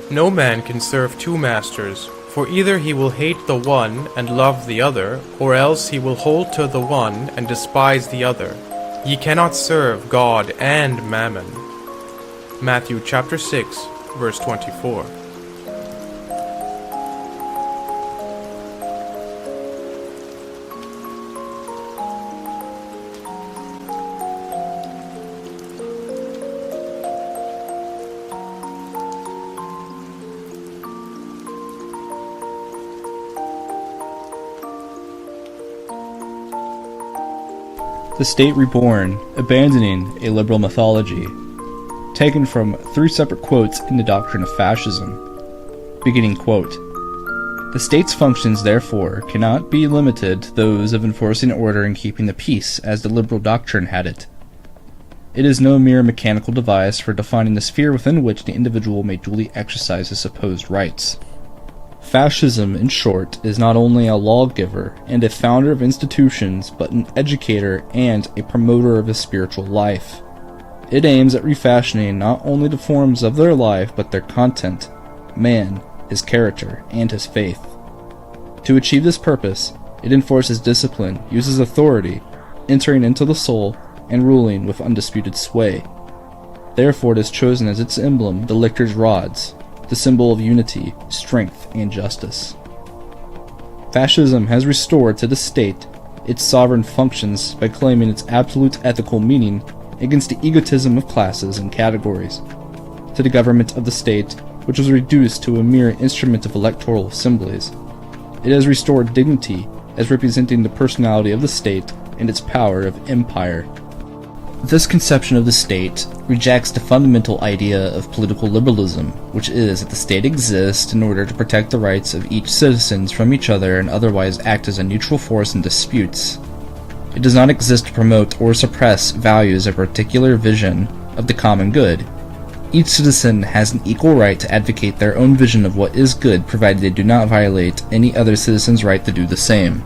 No man can serve two masters, for either he will hate the one and love the other, or else he will hold to the one and despise the other. Ye cannot serve God and mammon. Matthew chapter 6, verse 24. The State Reborn, Abandoning a Liberal Mythology. Taken from 3 separate quotes in the Doctrine of Fascism. Beginning quote. The state's functions, therefore, cannot be limited to those of enforcing order and keeping the peace, as the liberal doctrine had it. It is no mere mechanical device for defining the sphere within which the individual may duly exercise his supposed rights. Fascism, in short, is not only a lawgiver and a founder of institutions, but an educator and a promoter of a spiritual life. It aims at refashioning not only the forms of their life, but their content, man, his character, and his faith. To achieve this purpose, it enforces discipline, uses authority, entering into the soul, and ruling with undisputed sway. Therefore it has chosen as its emblem the lictor's rods, the symbol of unity, strength, and justice. Fascism has restored to the state its sovereign functions by claiming its absolute ethical meaning against the egotism of classes and categories. To the government of the state, which was reduced to a mere instrument of electoral assemblies, it has restored dignity as representing the personality of the state and its power of empire. This conception of the state rejects the fundamental idea of political liberalism, which is that the state exists in order to protect the rights of each citizen from each other and otherwise act as a neutral force in disputes. It does not exist to promote or suppress values of a particular vision of the common good. Each citizen has an equal right to advocate their own vision of what is good, provided they do not violate any other citizen's right to do the same.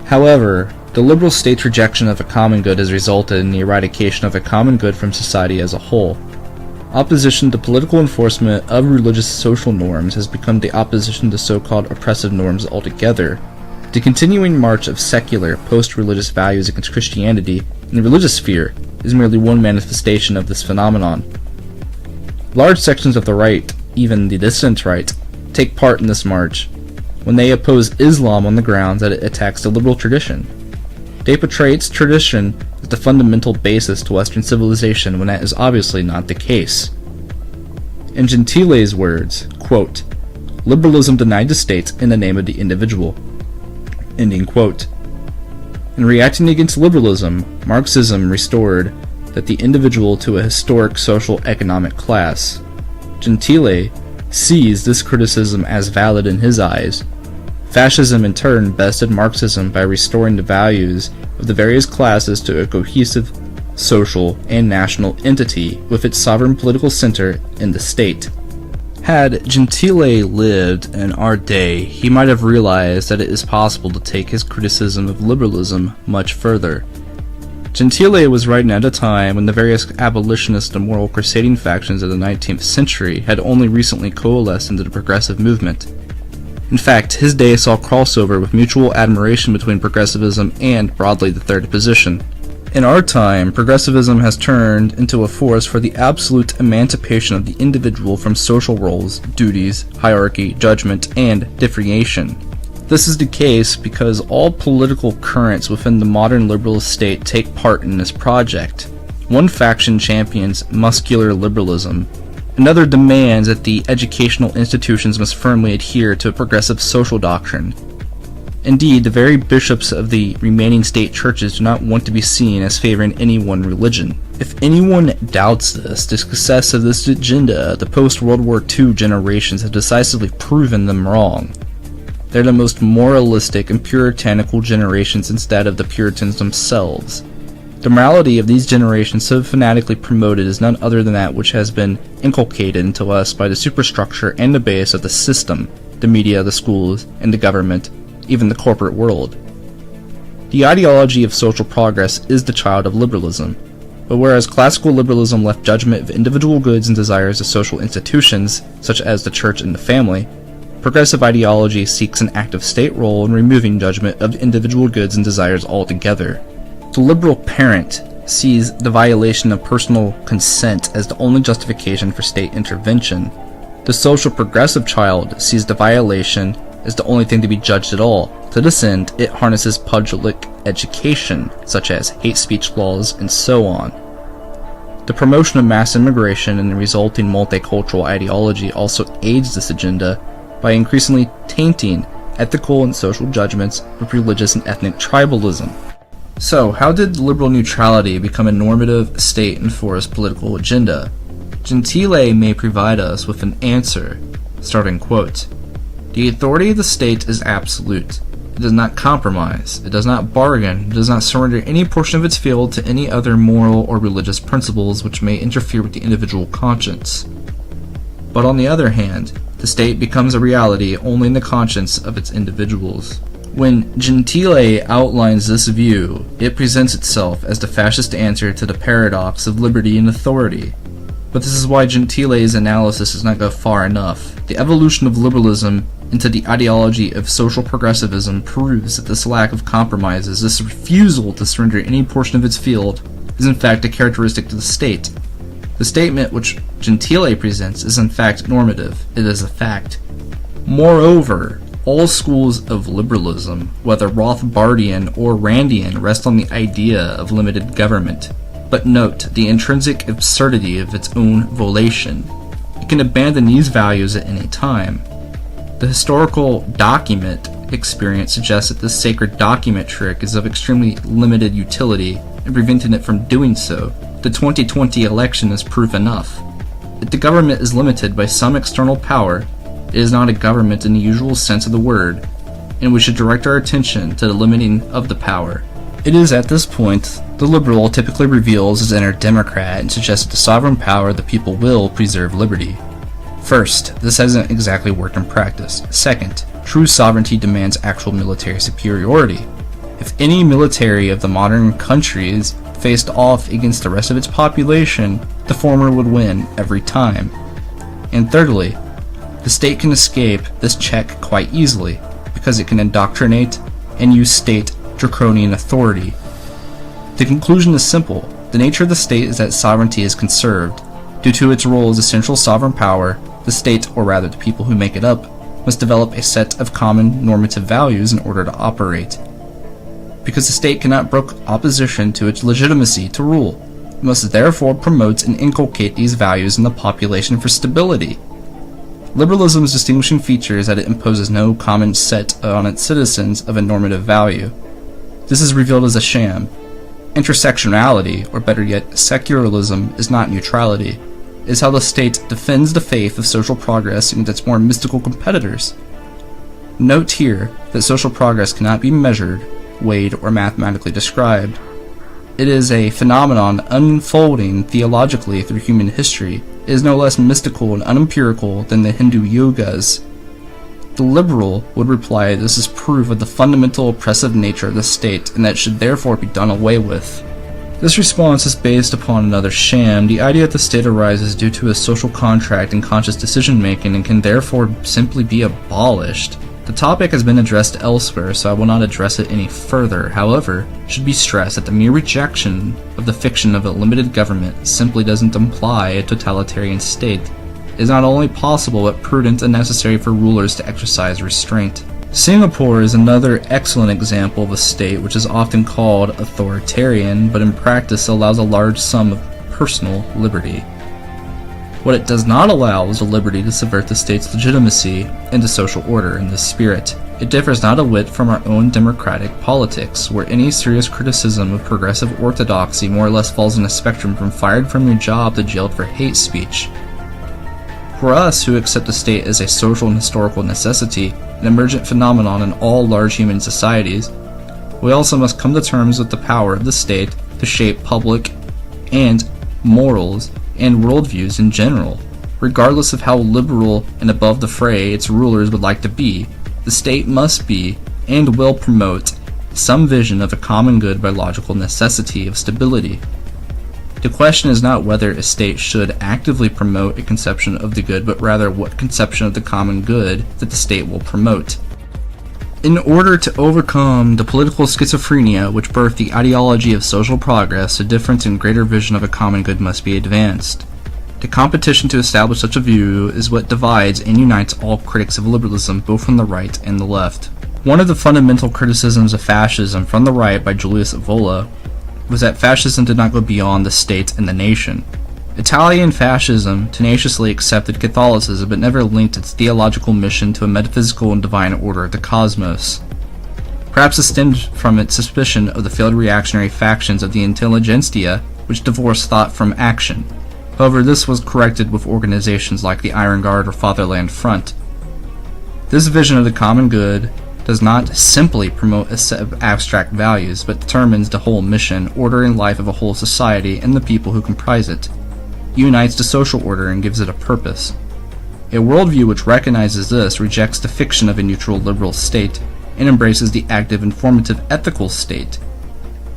However, the liberal state's rejection of a common good has resulted in the eradication of a common good from society as a whole. Opposition to political enforcement of religious social norms has become the opposition to so-called oppressive norms altogether. The continuing march of secular, post-religious values against Christianity in the religious sphere is merely one manifestation of this phenomenon. Large sections of the right, even the dissident right, take part in this march when they oppose Islam on the grounds that it attacks the liberal tradition. They portray its tradition as the fundamental basis to Western civilization when that is obviously not the case. In Gentile's words, quote, "Liberalism denied the state in the name of the individual." Ending quote. In reacting against liberalism, Marxism restored the individual to a historic social economic class. Gentile sees this criticism as valid in his eyes. Fascism in turn bested Marxism by restoring the values of the various classes to a cohesive social and national entity with its sovereign political center in the state. Had Gentile lived in our day, he might have realized that it is possible to take his criticism of liberalism much further. Gentile was writing at a time when the various abolitionist and moral crusading factions of the 19th century had only recently coalesced into the progressive movement. In fact, his day saw crossover with mutual admiration between progressivism and, broadly, the third position. In our time, progressivism has turned into a force for the absolute emancipation of the individual from social roles, duties, hierarchy, judgment, and differentiation. This is the case because all political currents within the modern liberal state take part in this project. One faction champions muscular liberalism. Another demands that the educational institutions must firmly adhere to a progressive social doctrine. Indeed, the very bishops of the remaining state churches do not want to be seen as favoring any one religion. If anyone doubts this, the success of this agenda, the post-World War II generations have decisively proven them wrong. They're the most moralistic and puritanical generations instead of the Puritans themselves. The morality of these generations so fanatically promoted is none other than that which has been inculcated into us by the superstructure and the base of the system, the media, the schools, and the government, even the corporate world. The ideology of social progress is the child of liberalism. But whereas classical liberalism left judgment of individual goods and desires to social institutions, such as the church and the family, progressive ideology seeks an active state role in removing judgment of individual goods and desires altogether. The liberal parent sees the violation of personal consent as the only justification for state intervention. The social progressive child sees the violation as the only thing to be judged at all. To this end, it harnesses public education, such as hate speech laws and so on. The promotion of mass immigration and the resulting multicultural ideology also aids this agenda by increasingly tainting ethical and social judgments with religious and ethnic tribalism. So, how did liberal neutrality become a normative, state-enforced political agenda? Gentile may provide us with an answer, starting quote, "The authority of the state is absolute. It does not compromise, it does not bargain, it does not surrender any portion of its field to any other moral or religious principles which may interfere with the individual conscience. But on the other hand, the state becomes a reality only in the conscience of its individuals." When Gentile outlines this view, it presents itself as the fascist answer to the paradox of liberty and authority. But this is why Gentile's analysis does not go far enough. The evolution of liberalism into the ideology of social progressivism proves that this lack of compromises, this refusal to surrender any portion of its field, is in fact a characteristic of the state. The statement which Gentile presents is in fact normative. It is a fact. Moreover, all schools of liberalism, whether Rothbardian or Randian, rest on the idea of limited government. But note the intrinsic absurdity of its own volation. It can abandon these values at any time. The historical document experience suggests that this sacred document trick is of extremely limited utility, and preventing it from doing so. The 2020 election is proof enough. If the government is limited by some external power, it is not a government in the usual sense of the word, and we should direct our attention to the limiting of the power. It is at this point the liberal typically reveals his inner Democrat and suggests that the sovereign power of the people will preserve liberty. First, this hasn't exactly worked in practice. Second, true sovereignty demands actual military superiority. If any military of the modern countries faced off against the rest of its population, the former would win every time. And thirdly, the state can escape this check quite easily, because it can indoctrinate and use state draconian authority. The conclusion is simple. The nature of the state is that sovereignty is conserved. Due to its role as essential sovereign power, the state, or rather the people who make it up, must develop a set of common normative values in order to operate. Because the state cannot brook opposition to its legitimacy to rule, it must therefore promote and inculcate these values in the population for stability. Liberalism's distinguishing feature is that it imposes no common set on its citizens of a normative value. This is revealed as a sham. Intersectionality, or better yet, secularism, is not neutrality. It is how the state defends the faith of social progress against its more mystical competitors. Note here that social progress cannot be measured, weighed, or mathematically described. It is a phenomenon unfolding theologically through human history. It is no less mystical and unempirical than the Hindu yogas. The liberal would reply this is proof of the fundamental oppressive nature of the state, and that it should therefore be done away with. This response is based upon another sham. The idea that the state arises due to a social contract and conscious decision-making and can therefore simply be abolished. The topic has been addressed elsewhere, so I will not address it any further. However, it should be stressed that the mere rejection of the fiction of a limited government simply doesn't imply a totalitarian state. It is not only possible but prudent and necessary for rulers to exercise restraint. Singapore is another excellent example of a state which is often called authoritarian, but in practice allows a large sum of personal liberty. What it does not allow is the liberty to subvert the state's legitimacy and the social order in this spirit. It differs not a whit from our own democratic politics, where any serious criticism of progressive orthodoxy more or less falls in a spectrum from fired from your job to jailed for hate speech. For us, who accept the state as a social and historical necessity, an emergent phenomenon in all large human societies, we also must come to terms with the power of the state to shape public and morals and worldviews in general. Regardless of how liberal and above the fray its rulers would like to be, the state must be and will promote some vision of a common good by logical necessity of stability. The question is not whether a state should actively promote a conception of the good, but rather what conception of the common good that the state will promote. In order to overcome the political schizophrenia which birthed the ideology of social progress, a different and greater vision of a common good must be advanced. The competition to establish such a view is what divides and unites all critics of liberalism, both from the right and the left. One of the fundamental criticisms of fascism from the right by Julius Evola was that fascism did not go beyond the state and the nation. Italian fascism tenaciously accepted Catholicism but never linked its theological mission to a metaphysical and divine order of the cosmos. Perhaps this stemmed from its suspicion of the failed reactionary factions of the intelligentsia, which divorced thought from action. However, this was corrected with organizations like the Iron Guard or Fatherland Front. This vision of the common good does not simply promote a set of abstract values, but determines the whole mission, order, and life of a whole society and the people who comprise it. It unites the social order and gives it a purpose. A worldview which recognizes this rejects the fiction of a neutral liberal state and embraces the active, informative, ethical state.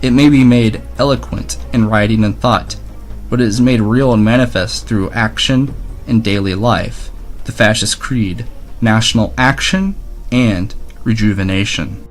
It may be made eloquent in writing and thought, but it is made real and manifest through action and daily life. The Fascist Creed, national action and rejuvenation.